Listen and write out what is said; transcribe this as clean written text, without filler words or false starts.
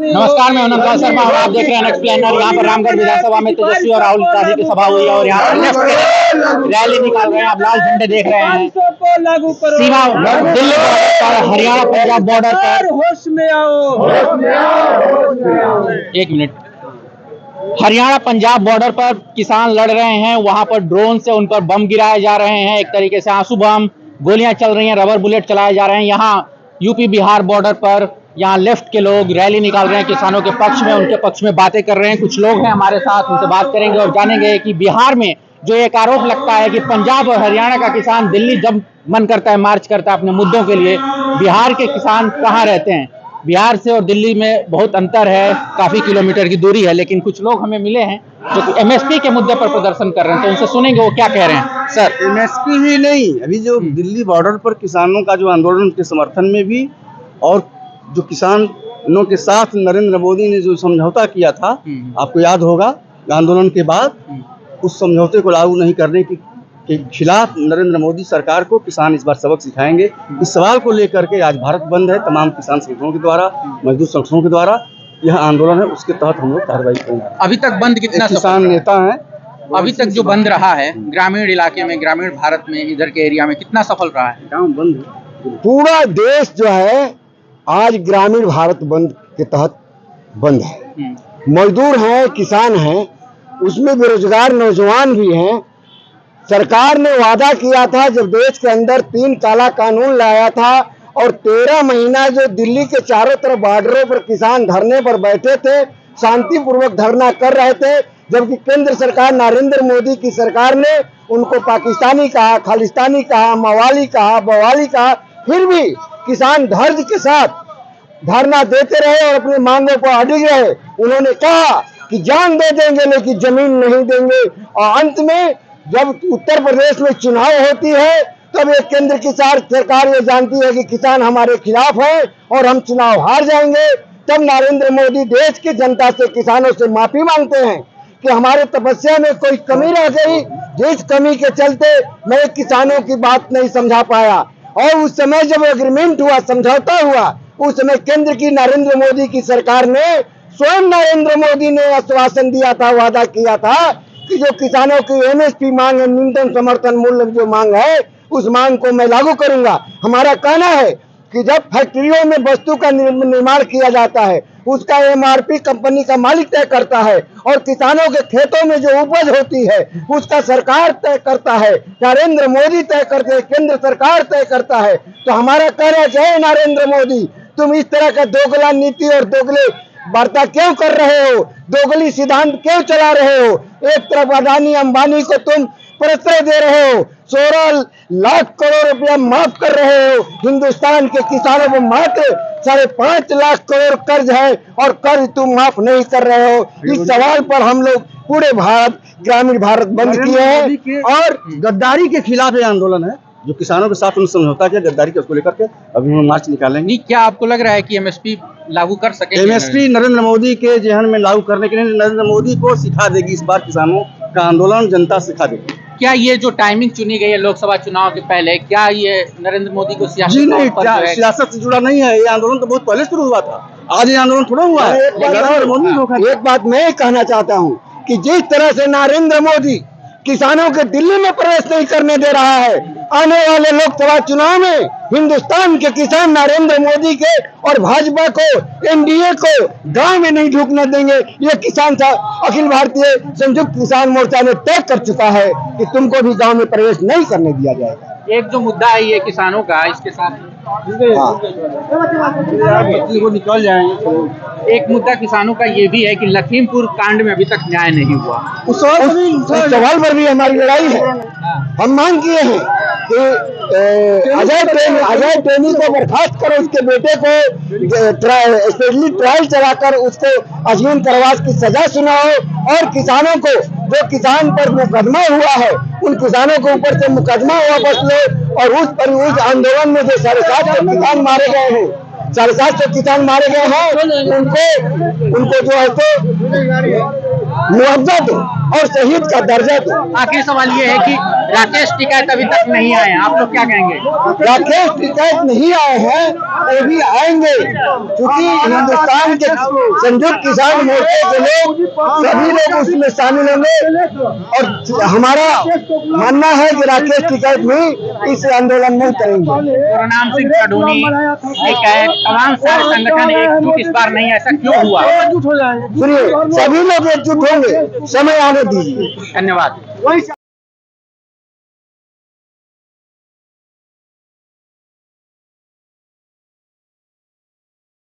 नमस्कार, मैं अनंत शर्मा और आप देख रहे हैं एक्सप्लेनर। यहाँ पर रामगढ़ विधानसभा में तेजस्वी और राहुल गांधी की सभा हुई है और यहाँ पर लेफ्ट रैली निकाल रहे हैं। आप लाल झंडे देख रहे हैं। सीमा दिल्ली और हरियाणा पंजाब बॉर्डर पर होश में आओ। एक मिनट, हरियाणा पंजाब बॉर्डर पर किसान लड़ रहे हैं। वहां पर ड्रोन से उन पर बम गिराए जा रहे हैं, एक तरीके से आंसू बम, गोलियां चल रही हैं, रबर बुलेट चलाए जा रहे हैं। यहाँ यूपी बिहार बॉर्डर पर यहाँ लेफ्ट के लोग रैली निकाल रहे हैं किसानों के पक्ष में, उनके पक्ष में बातें कर रहे हैं। कुछ लोग हैं हमारे साथ, उनसे बात करेंगे और जानेंगे कि बिहार में जो एक आरोप लगता है कि पंजाब और हरियाणा का किसान दिल्ली जब मन करता है मार्च करता है अपने मुद्दों के लिए, बिहार के किसान कहाँ रहते हैं। बिहार से और दिल्ली में बहुत अंतर है, काफी किलोमीटर की दूरी है। लेकिन कुछ लोग हमें मिले हैं जो एमएसपी के मुद्दे पर प्रदर्शन कर रहे हैं, तो उनसे सुनेंगे वो क्या कह रहे हैं। सर, एमएसपी ही नहीं, अभी जो दिल्ली बॉर्डर पर किसानों का जो आंदोलन के समर्थन में भी, और जो किसानों के साथ नरेंद्र मोदी ने जो समझौता किया था, आपको याद होगा, आंदोलन के बाद उस समझौते को लागू नहीं करने के खिलाफ नरेंद्र मोदी सरकार को किसान इस बार सबक सिखाएंगे। इस सवाल को लेकर के आज भारत बंद है। तमाम किसान संगठनों के द्वारा, मजदूर संगठनों के द्वारा यह आंदोलन है, उसके तहत हम लोग कार्रवाई करेंगे। अभी तक बंद कितना किसान नेता हैं, अभी तक जो बंद रहा है ग्रामीण इलाके में, ग्रामीण भारत में, इधर के एरिया में कितना सफल रहा है? काम बंद है। पूरा देश जो है आज ग्रामीण भारत बंद के तहत बंद है। मजदूर हैं, किसान हैं, उसमें बेरोजगार नौजवान भी हैं। सरकार ने वादा किया था, जब देश के अंदर 3 काला कानून लाया था और 13 महीना जो दिल्ली के चारों तरफ बॉर्डरों पर किसान धरने पर बैठे थे, शांतिपूर्वक धरना कर रहे थे, जबकि केंद्र सरकार नरेंद्र मोदी की सरकार ने उनको पाकिस्तानी कहा, खालिस्तानी कहा, मवाली कहा, बवाली कहा, फिर भी किसान धैर्य के साथ धरना देते रहे और अपनी मांगों पर अडिग रहे। उन्होंने कहा कि जान दे देंगे लेकिन जमीन नहीं देंगे। और अंत में जब उत्तर प्रदेश में चुनाव होती है, तब एक केंद्र की सरकार ये जानती है कि किसान हमारे खिलाफ है और हम चुनाव हार जाएंगे, तब नरेंद्र मोदी देश की जनता से, किसानों से माफी मांगते हैं कि हमारे तपस्या में कोई कमी रह गई, जिस कमी के चलते मैं किसानों की बात नहीं समझा पाया। और उस समय जब एग्रीमेंट हुआ, समझौता हुआ, उस समय केंद्र की नरेंद्र मोदी की सरकार ने, स्वयं नरेंद्र मोदी ने आश्वासन दिया था, वादा किया था कि जो किसानों की एमएसपी मांग है, न्यूनतम समर्थन मूल्य जो मांग है, उस मांग को मैं लागू करूंगा। हमारा कहना है कि जब फैक्ट्रियों में वस्तु का निर्माण किया जाता है, उसका एमआरपी कंपनी का मालिक तय करता है और किसानों के खेतों में जो उपज होती है उसका सरकार तय करता है, नरेंद्र मोदी तय करते हैं, केंद्र सरकार तय करता है। तो हमारा कहना है, नरेंद्र मोदी, तुम इस तरह का दोगला नीति और दोगले वार्ता क्यों कर रहे हो, दोगली सिद्धांत क्यों चला रहे हो? एक तरफ अडानी अंबानी को तुम प्रश्रय दे रहे हो, 16 लाख करोड़ रुपया माफ कर रहे हो, हिंदुस्तान के किसानों को मात्र 5.5 लाख करोड़ कर्ज है और कर्ज तुम माफ नहीं कर रहे हो। इस सवाल पर हम लोग पूरे भारत, ग्रामीण भारत बंद किए हैं और गद्दारी के खिलाफ ये आंदोलन है। जो किसानों के साथ उन्होंने समझौता किया गद्दारी के, उसको लेकर के अभी हम मार्च निकालेंगे। क्या आपको लग रहा है कि एमएसपी लागू कर सके? एमएसपी नरेंद्र मोदी के जहन में लागू करने के लिए नरेंद्र मोदी को सिखा देगी। इस बार किसानों का आंदोलन जनता सिखा देगी। क्या ये जो टाइमिंग चुनी गई है लोकसभा चुनाव के पहले, क्या ये नरेंद्र मोदी को सियासत से जुड़ा नहीं है? ये आंदोलन तो बहुत पहले शुरू हुआ था, आज ये आंदोलन थोड़ा हुआ है। एक बात मैं कहना चाहता हूँ कि जिस तरह से नरेंद्र मोदी किसानों के दिल्ली में प्रवेश नहीं करने दे रहा है, आने वाले लोकसभा चुनाव में हिंदुस्तान के किसान नरेंद्र मोदी के और भाजपा को, एनडीए को गांव में नहीं ढूंढने देंगे। ये किसान अखिल भारतीय संयुक्त किसान मोर्चा ने तय कर चुका है कि तुमको भी गांव में प्रवेश नहीं करने दिया जाएगा। एक जो मुद्दा है ये किसानों का, इसके साथ वो निकल जाएंगे। एक मुद्दा किसानों का ये भी है कि लखीमपुर कांड में अभी तक न्याय नहीं हुआ। उस सवाल पर भी हमारी लड़ाई है। हम मांग किए हैं कि अजय टेनी को बर्खास्त करो, उसके बेटे को स्पेशली ट्रायल चलाकर उसको आजीवन कारावास की सजा सुनाओ और किसानों को, जो किसान पर मुकदमा हुआ है, उन किसानों के ऊपर से मुकदमा वापस लो और उस आंदोलन में जो 750 किसान मारे गए हैं, 750 किसान मारे गए हैं, उनको जो है तो मुआवजा दो और शहीद का दर्जा दो। आखिरी सवाल ये है कि राकेश टिकैत अभी तक नहीं आए, आप लोग क्या कहेंगे? राकेश टिकैत नहीं आए हैं, वो भी आएंगे, क्योंकि हिंदुस्तान के संयुक्त किसान मोर्चे के लोग सभी लोग उसमें शामिल होंगे और हमारा मानना है कि राकेश टिकैत भी इस आंदोलन में उतरेंगे। गुरनाम सिंह सडूनी एक है, तमाम सारे संगठन एकजुट इस बार नहीं, ऐसा क्यों हुआ? सुनिए, सभी लोग एकजुट होंगे, समय आने दीजिए। धन्यवाद।